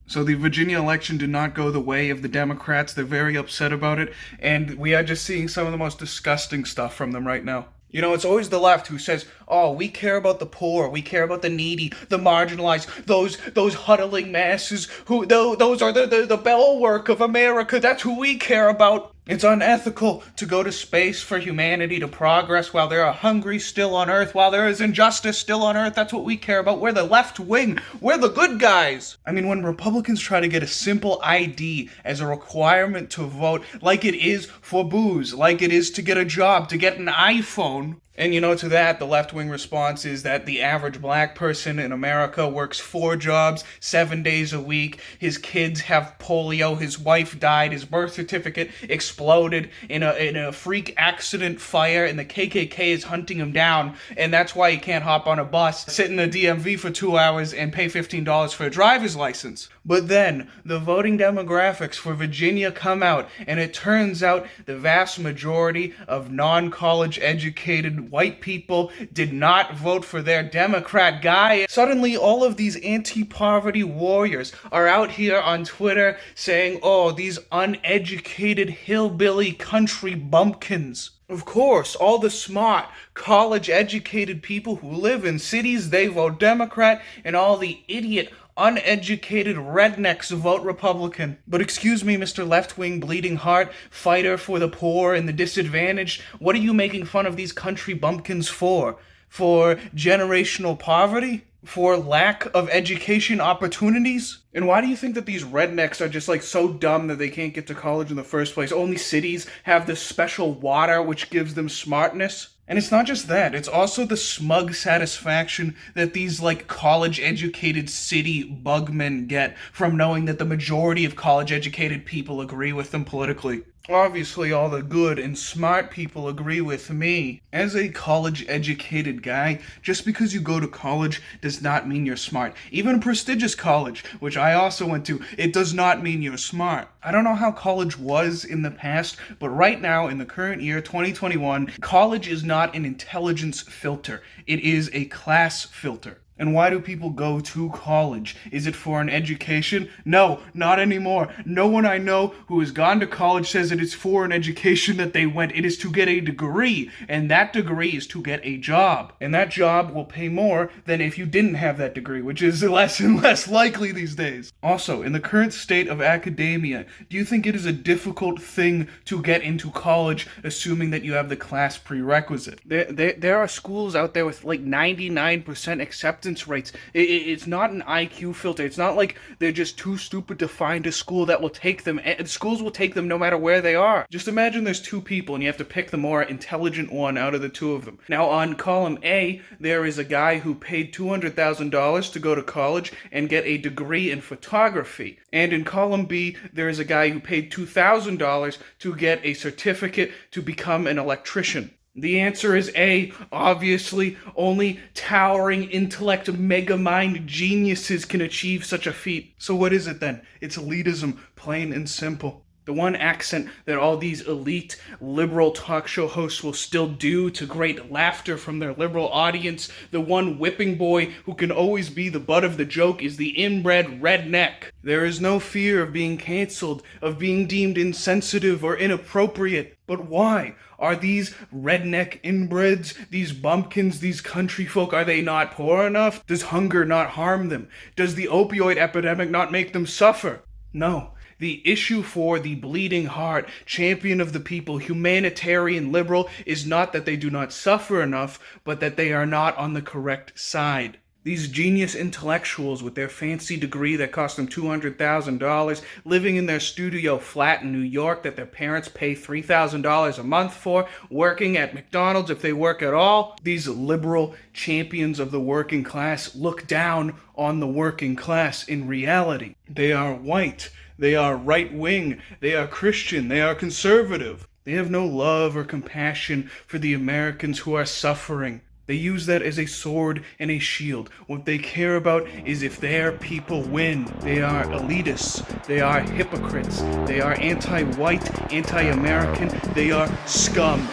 So the Virginia election did not go the way of the Democrats. They're very upset about it, and we are just seeing some of the most disgusting stuff from them right now. You know, it's always the left who says, "Oh, we care about the poor, we care about the needy, the marginalized, those huddling masses who those are the bulwark of America. That's who we care about." It's unethical to go to space for humanity to progress while there are hungry still on Earth, while there is injustice still on Earth. That's what we care about. We're the left wing. We're the good guys. I mean, when Republicans try to get a simple ID as a requirement to vote, like it is for booze, like it is to get a job, to get an iPhone, and you know, to that, the left-wing response is that the average black person in America works 4 jobs, 7 days a week. His kids have polio. His wife died. His birth certificate exploded in a freak accident fire, and the KKK is hunting him down. And that's why he can't hop on a bus, sit in the DMV for 2 hours, and pay $15 for a driver's license. But then, the voting demographics for Virginia come out, and it turns out the vast majority of non-college educated white people did not vote for their Democrat guy. Suddenly, all of these anti-poverty warriors are out here on Twitter saying, "Oh, these uneducated hillbilly country bumpkins." Of course, all the smart, college-educated people who live in cities, they vote Democrat, and all the idiot, uneducated rednecks vote Republican. But excuse me, Mr. Left-wing bleeding heart, fighter for the poor and the disadvantaged, what are you making fun of these country bumpkins for? For generational poverty? For lack of education opportunities? And why do you think that these rednecks are just like so dumb that they can't get to college in the first place? Only cities have this special water which gives them smartness? And it's not just that, it's also the smug satisfaction that these, like, college-educated city bugmen get from knowing that the majority of college-educated people agree with them politically. Obviously, all the good and smart people agree with me. As a college-educated guy, just because you go to college does not mean you're smart. Even a prestigious college, which I also went to, it does not mean you're smart. I don't know how college was in the past, but right now, in the current year, 2021, college is not an intelligence filter. It is a class filter. And why do people go to college? Is it for an education? No, not anymore. No one I know who has gone to college says that it's for an education that they went. It is to get a degree, and that degree is to get a job. And that job will pay more than if you didn't have that degree, which is less and less likely these days. Also, in the current state of academia, do you think it is a difficult thing to get into college, assuming that you have the class prerequisite? There are schools out there with like 99% acceptance rates. It's not an IQ filter. It's not like they're just too stupid to find a school that will take them. Schools will take them no matter where they are. Just imagine there's 2 people and you have to pick the more intelligent one out of the 2 of them. Now on column A, there is a guy who paid $200,000 to go to college and get a degree in photography. And in column B, there is a guy who paid $2,000 to get a certificate to become an electrician. The answer is A. Obviously, only towering intellect mega-mind geniuses can achieve such a feat. So what is it then? It's elitism, plain and simple. The one accent that all these elite, liberal talk show hosts will still do to great laughter from their liberal audience, the one whipping boy who can always be the butt of the joke is the inbred redneck. There is no fear of being canceled, of being deemed insensitive or inappropriate. But why? Are these redneck inbreds, these bumpkins, these country folk, are they not poor enough? Does hunger not harm them? Does the opioid epidemic not make them suffer? No. The issue for the bleeding heart, champion of the people, humanitarian liberal, is not that they do not suffer enough, but that they are not on the correct side. These genius intellectuals with their fancy degree that cost them $200,000, living in their studio flat in New York that their parents pay $3,000 a month for, working at McDonald's if they work at all, these liberal champions of the working class look down on the working class in reality. They are white, they are right-wing, they are Christian, they are conservative. They have no love or compassion for the Americans who are suffering. They use that as a sword and a shield. What they care about is if their people win. They are elitists. They are hypocrites. They are anti-white, anti-American. They are scum.